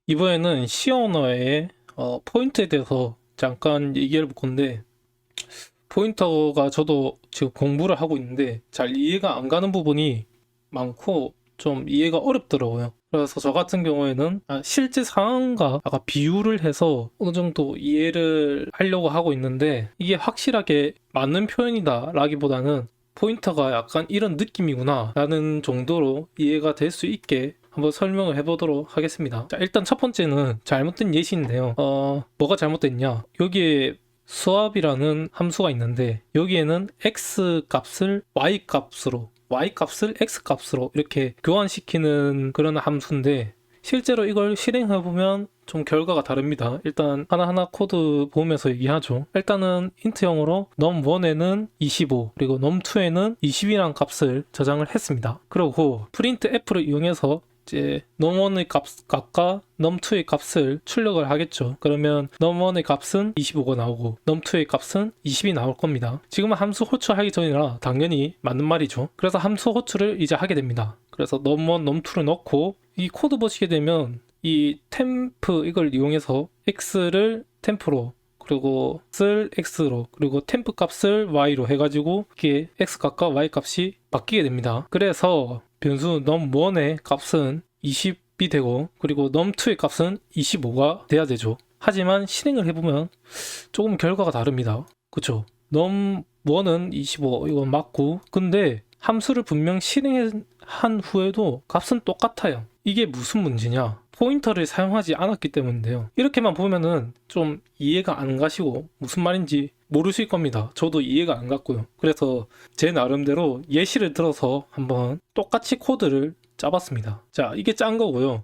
이번에는 C 언어의 포인터에 대해서 잠깐 얘기해 볼 건데, 포인터가 저도 지금 공부를 하고 있는데 잘 이해가 안 가는 부분이 많고 좀 이해가 어렵더라고요. 그래서 저 같은 경우에는 실제 상황과 아까 비유를 해서 어느 정도 이해를 하려고 하고 있는데, 이게 확실하게 맞는 표현이다 라기보다는 포인터가 약간 이런 느낌이구나 라는 정도로 이해가 될 수 있게 한번 설명을 해보도록 하겠습니다. 자, 일단 첫 번째는 잘못된 예시인데요. 뭐가 잘못됐냐? 여기에 수압이라는 함수가 있는데 여기에는 x 값을 y 값으로, y 값을 x 값으로 이렇게 교환시키는 그런 함수인데, 실제로 이걸 실행해보면 좀 결과가 다릅니다. 일단 하나하나 코드 보면서 얘기하죠. 일단은 인트형으로 num1에는 25 그리고 num2에는 20이라는 값을 저장을 했습니다. 그리고 printf를 이용해서 이제 num1의 값과 num2의 값을 출력을 하겠죠. 그러면 num1의 값은 25가 나오고 num2의 값은 20이 나올 겁니다. 지금은 함수 호출하기 전이라 당연히 맞는 말이죠. 그래서 함수 호출을 이제 하게 됩니다. 그래서 num1, num2를 넣고 이 코드 보시게 되면 이 템프 이걸 이용해서 x를 템프로, 그리고 값을 x로, 그리고 템프 값을 y로 해가지고 이게 x 값과 y 값이 바뀌게 됩니다. 그래서 변수 num1의 값은 20이 되고 그리고 num2의 값은 25가 돼야 되죠. 하지만 실행을 해보면 조금 결과가 다릅니다. 그쵸? num1은 25 이건 맞고, 근데 함수를 분명 실행한 후에도 값은 똑같아요. 이게 무슨 문제냐? 포인터를 사용하지 않았기 때문인데요. 이렇게만 보면은 좀 이해가 안 가시고 무슨 말인지 모르실 겁니다. 저도 이해가 안 갔고요. 그래서 제 나름대로 예시를 들어서 한번 똑같이 코드를 짜봤습니다. 자, 이게 짠 거고요.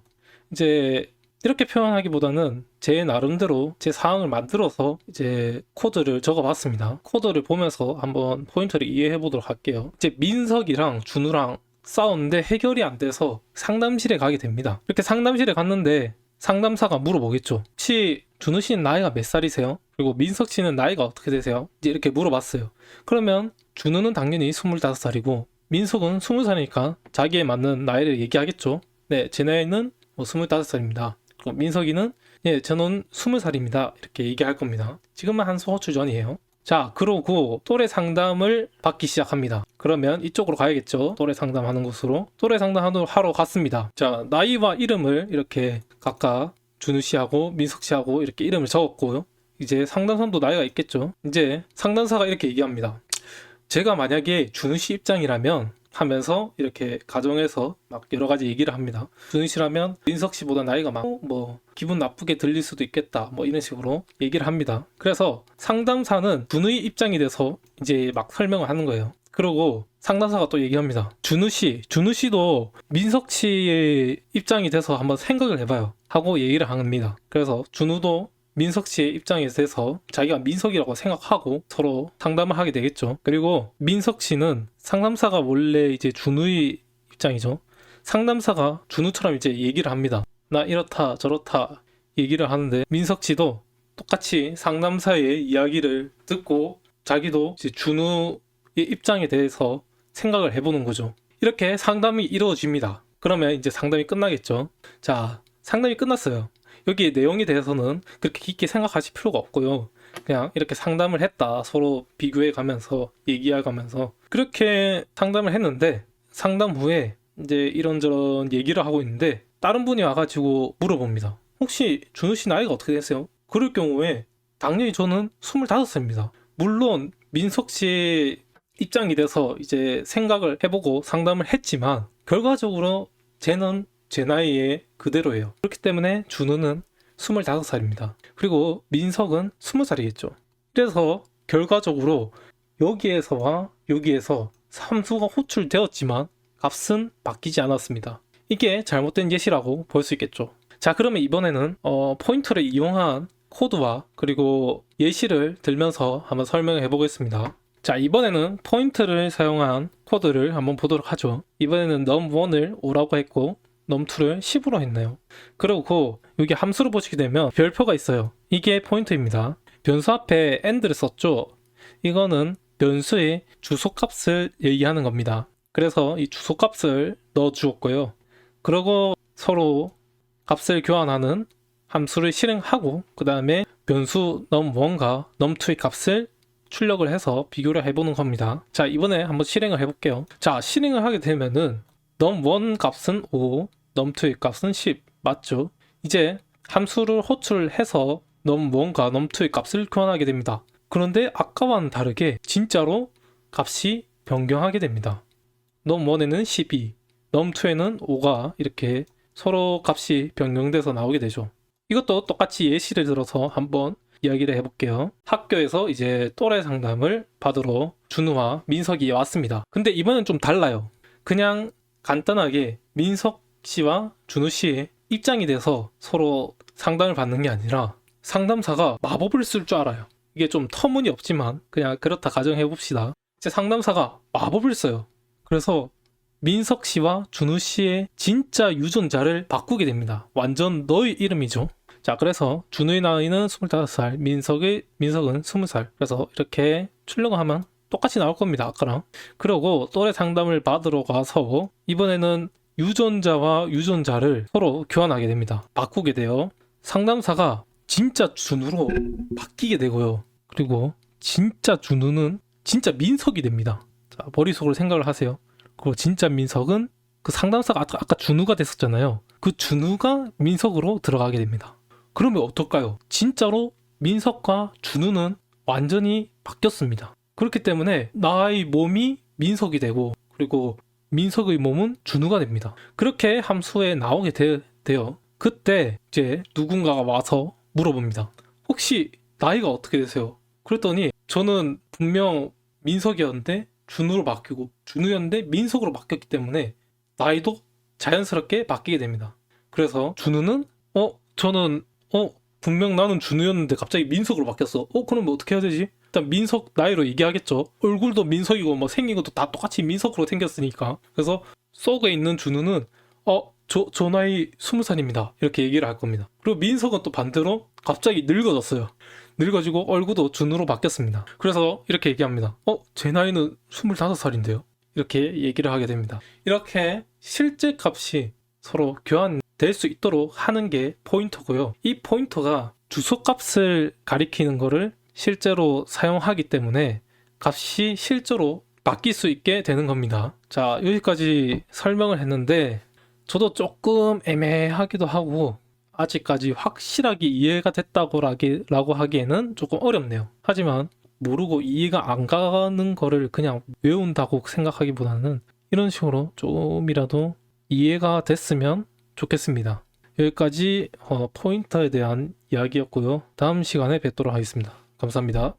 이제 이렇게 표현하기보다는 제 나름대로 제 상황을 만들어서 이제 코드를 적어봤습니다. 코드를 보면서 한번 포인터를 이해해 보도록 할게요. 이제 민석이랑 준우랑 싸웠는데 해결이 안 돼서 상담실에 가게 됩니다. 이렇게 상담실에 갔는데 상담사가 물어보겠죠. 혹시 준우 씨는 나이가 몇 살이세요? 그리고 민석 씨는 나이가 어떻게 되세요? 이제 이렇게 물어봤어요. 그러면 준우는 당연히 25살이고 민석은 20살이니까 자기에 맞는 나이를 얘기하겠죠. 네, 제 나이는 25살입니다. 그리고 민석이는 예, 저는 20살입니다. 이렇게 얘기할 겁니다. 지금은 한 소호출 전이에요. 자, 그러고 또래 상담을 받기 시작합니다. 그러면 이쪽으로 가야겠죠. 또래 상담하는 곳으로. 또래 상담하러 갔습니다. 자, 나이와 이름을 이렇게 각각 준우 씨하고 민석 씨하고 이렇게 이름을 적었고요. 이제 상담사도 나이가 있겠죠. 이제 상담사가 이렇게 얘기합니다. 제가 만약에 준우 씨 입장이라면 하면서 이렇게 가정에서 막 여러 가지 얘기를 합니다. 준우 씨라면 민석 씨보다 나이가 많고 뭐 기분 나쁘게 들릴 수도 있겠다 뭐 이런 식으로 얘기를 합니다. 그래서 상담사는 준우의 입장이 돼서 이제 막 설명을 하는 거예요. 그리고 상담사가 또 얘기합니다. 준우 씨도 민석 씨의 입장이 돼서 한번 생각을 해봐요 하고 얘기를 합니다. 그래서 준우도 민석 씨의 입장에 대해서 자기가 민석이라고 생각하고 서로 상담을 하게 되겠죠. 그리고 민석 씨는 상담사가 원래 이제 준우의 입장이죠. 상담사가 준우처럼 이제 얘기를 합니다. 나 이렇다 저렇다 얘기를 하는데 민석 씨도 똑같이 상담사의 이야기를 듣고 자기도 이제 준우의 입장에 대해서 생각을 해보는 거죠. 이렇게 상담이 이루어집니다. 그러면 이제 상담이 끝나겠죠. 자, 상담이 끝났어요. 여기 내용에 대해서는 그렇게 깊게 생각하실 필요가 없고요. 그냥 이렇게 상담을 했다. 서로 비교해 가면서 얘기해 가면서 그렇게 상담을 했는데, 상담 후에 이제 이런저런 얘기를 하고 있는데 다른 분이 와가지고 물어봅니다. 혹시 준우 씨 나이가 어떻게 되세요? 그럴 경우에 당연히 저는 25살입니다. 물론 민석 씨의 입장이 돼서 이제 생각을 해보고 상담을 했지만 결과적으로 쟤는 제 나이에 그대로예요. 그렇기 때문에 준우는 25살입니다. 그리고 민석은 20살이겠죠. 그래서 결과적으로 여기에서와 여기에서 함수가 호출되었지만 값은 바뀌지 않았습니다. 이게 잘못된 예시라고 볼 수 있겠죠. 자, 그러면 이번에는 포인터를 이용한 코드와 그리고 예시를 들면서 한번 설명해 보겠습니다. 자, 이번에는 포인트를 사용한 코드를 한번 보도록 하죠. 이번에는 num1을 5라고 했고 num2를 10으로 했네요. 그리고 여기 함수를 보시게 되면 별표가 있어요. 이게 포인트입니다. 변수 앞에 and를 썼죠. 이거는 변수의 주소값을 얘기하는 겁니다. 그래서 이 주소값을 넣어 주었고요. 그리고 서로 값을 교환하는 함수를 실행하고 그 다음에 변수 num1과 num2의 값을 출력을 해서 비교를 해보는 겁니다. 자, 이번에 한번 실행을 해볼게요. 자, 실행을 하게 되면은 num1 값은 5, num2의 값은 10 맞죠? 이제 함수를 호출해서 num1과 num2의 값을 교환하게 됩니다. 그런데 아까와는 다르게 진짜로 값이 변경하게 됩니다. num1에는 12, num2에는 5가 이렇게 서로 값이 변경돼서 나오게 되죠. 이것도 똑같이 예시를 들어서 한번 이야기를 해볼게요. 학교에서 이제 또래 상담을 받으러 준우와 민석이 왔습니다. 근데 이번엔 좀 달라요. 그냥 간단하게 민석 씨와 준우 씨의 입장이 돼서 서로 상담을 받는 게 아니라 상담사가 마법을 쓸 줄 알아요. 이게 좀 터무니없지만 그냥 그렇다 가정해 봅시다. 이제 상담사가 마법을 써요. 그래서 민석 씨와 준우 씨의 진짜 유전자를 바꾸게 됩니다. 완전 너의 이름이죠. 자, 그래서 준우의 나이는 25살, 민석은 20살. 그래서 이렇게 출력을 하면 똑같이 나올 겁니다. 아까랑. 그리고 또래 상담을 받으러 가서 이번에는 유전자와 유전자를 서로 교환하게 됩니다. 바꾸게 돼요. 상담사가 진짜 준우로 바뀌게 되고요. 그리고 진짜 준우는 진짜 민석이 됩니다. 자, 머릿속으로 생각을 하세요. 그리고 진짜 민석은 그 상담사가 아까 준우가 됐었잖아요. 그 준우가 민석으로 들어가게 됩니다. 그러면 어떨까요? 진짜로 민석과 준우는 완전히 바뀌었습니다. 그렇기 때문에 나의 몸이 민석이 되고 그리고 민석의 몸은 준우가 됩니다. 그렇게 함수에 나오게 돼요. 그때 이제 누군가가 와서 물어봅니다. 혹시 나이가 어떻게 되세요? 그랬더니 저는 분명 민석이었는데 준우로 바뀌고 준우였는데 민석으로 바뀌었기 때문에 나이도 자연스럽게 바뀌게 됩니다. 그래서 준우는 저는 분명 나는 준우였는데 갑자기 민석으로 바뀌었어. 그러면 어떻게 해야 되지? 일단 민석 나이로 얘기하겠죠. 얼굴도 민석이고 뭐 생긴 것도 다 똑같이 민석으로 생겼으니까. 그래서 속에 있는 준우는 저 나이 20살입니다. 이렇게 얘기를 할 겁니다. 그리고 민석은 또 반대로 갑자기 늙어졌어요. 늙어지고 얼굴도 준우로 바뀌었습니다. 그래서 이렇게 얘기합니다. 제 나이는 25살인데요. 이렇게 얘기를 하게 됩니다. 이렇게 실제 값이 서로 교환될 수 있도록 하는 게 포인터고요. 이 포인터가 주소값을 가리키는 거를 실제로 사용하기 때문에 값이 실제로 바뀔 수 있게 되는 겁니다. 자, 여기까지 설명을 했는데 저도 조금 애매하기도 하고 아직까지 확실하게 이해가 됐다고 하기에는 조금 어렵네요. 하지만 모르고 이해가 안 가는 거를 그냥 외운다고 생각하기보다는 이런 식으로 조금이라도 이해가 됐으면 좋겠습니다. 여기까지 포인터에 대한 이야기였고요. 다음 시간에 뵙도록 하겠습니다. 감사합니다.